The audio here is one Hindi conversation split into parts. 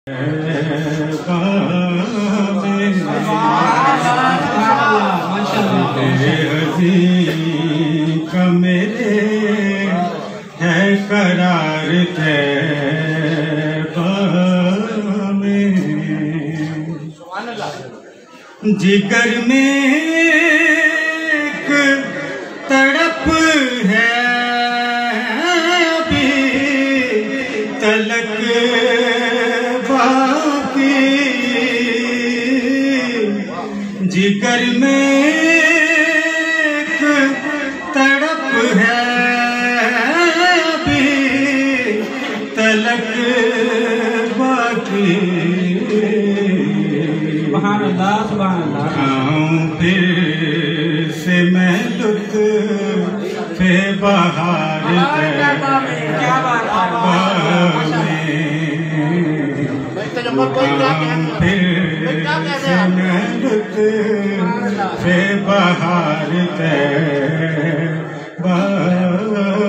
का मेरे है करार तैबा में, जिगर में एक तड़प है अभी तलक बाकी, जिगर में एक तड़प है अभी तलक बाकी। सुभान अल्लाह सुभान अल्लाह। खाऊं फिर से मैं लुत्फ़ बहार क्या बात फिर से मैं लुत्फ़ बहार तैबा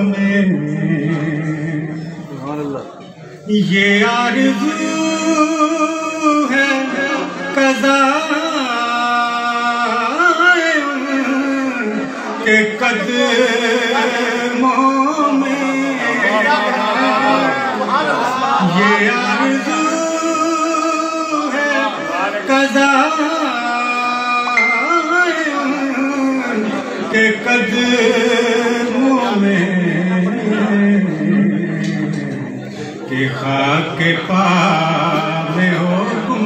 में, ये आरज़ू है कज़ा के कदमों में, ये आरज़ू है कज़ा के कदमों में, कि खाक पा में हो तुम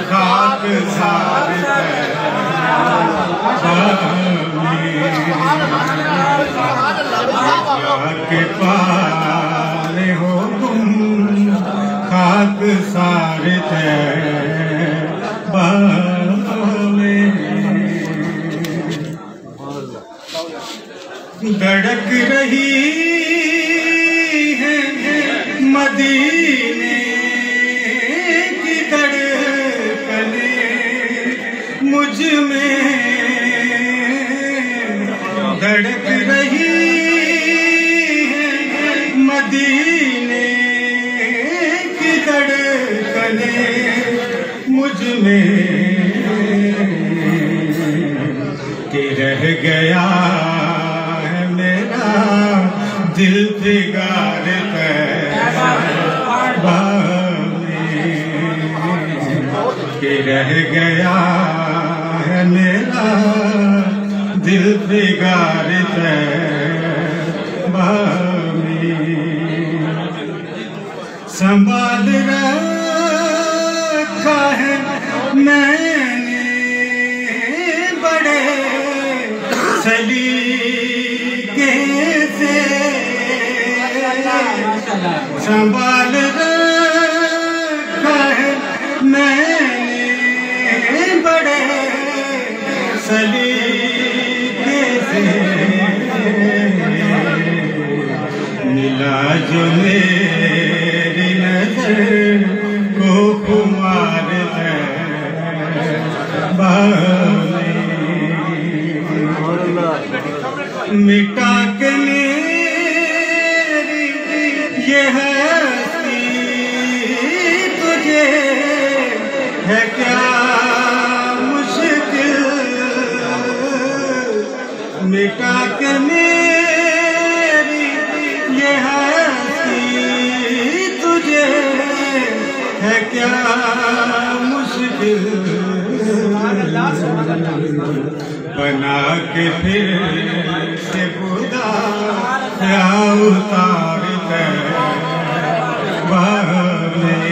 खाक सार खाक पा में हो तुम खाक सार तैबा में, धड़क रही है मदीने की धड़कने मुझ में, धड़क रही है मदीने की धड़कने मुझ में, कि रह गया है मेरा दिल फिगार तैबा में, कि रह गया है मेरा दिल फिगार तैबा में, संभाल रखा है मैंने बड़े सलीके से, संभाल रखा है मैंने बड़े सलीके से, मिला जो मेरी नजर को खुमार तैबा में, मिटा के मेरी ये हस्ती तुझे है क्या मुश्किल, मिटा के मेरी ये हस्ती तुझे है क्या मुश्किल, बना के फिर से खुदा क्या उतार तैबा में,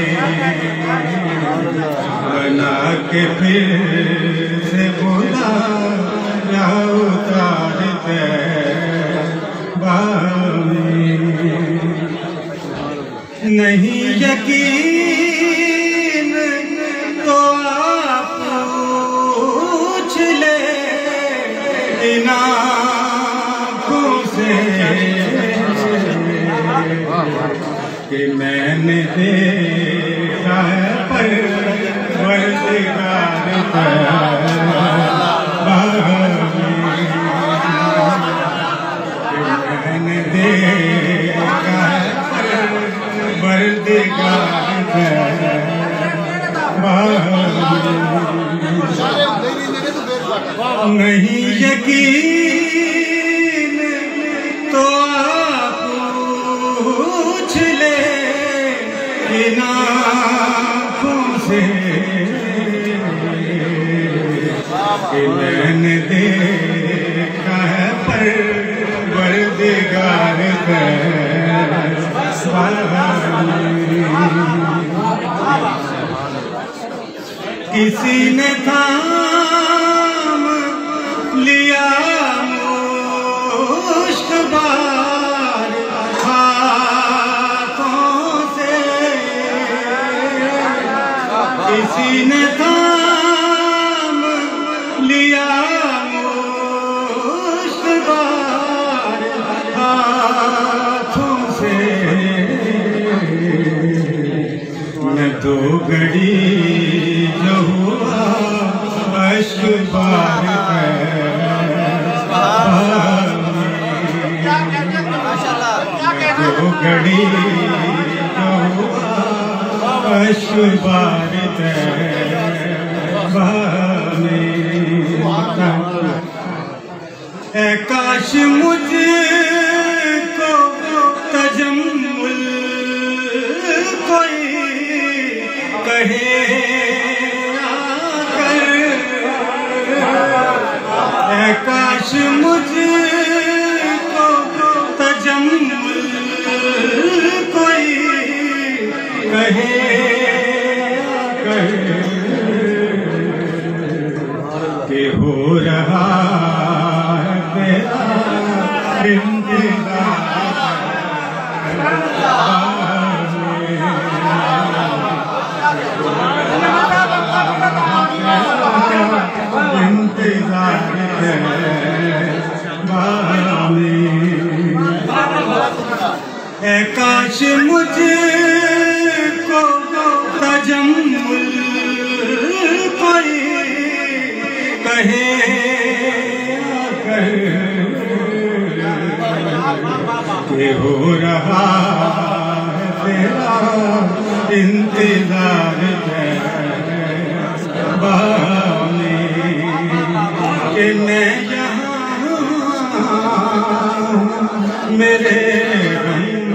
बना के फिर से खुदा क्या उतार तैबा में, नहीं यकीन तो आप पूछ ले इन आँखों से, कि मैंने देखा है परवरदिगार तैबा में, मैंने देखा है परवरदिगार तैबा नहीं यकीन तो आप पूछ ले इन आँखों से कि मैंने देखा है परवरदिगार किसी ने थाम लिया मुश्तबार हाथों से, किसी ने थाम लिया मुश्तबार हाथों से। मैं दो घड़ी जो हुआ अश्बार दो घड़ी जो हुआ अश्बार काश मुझको तजम्मुल कोई कहे आकर, काश मुझको तजम्मुल कोई कहे आकर कि हो रहा है तेरा इंतजार। काश मुझको तजम्मुल कोई कहे कि हो रहा है तेरा इंतजार कि मैं यहाँ मेरे रंग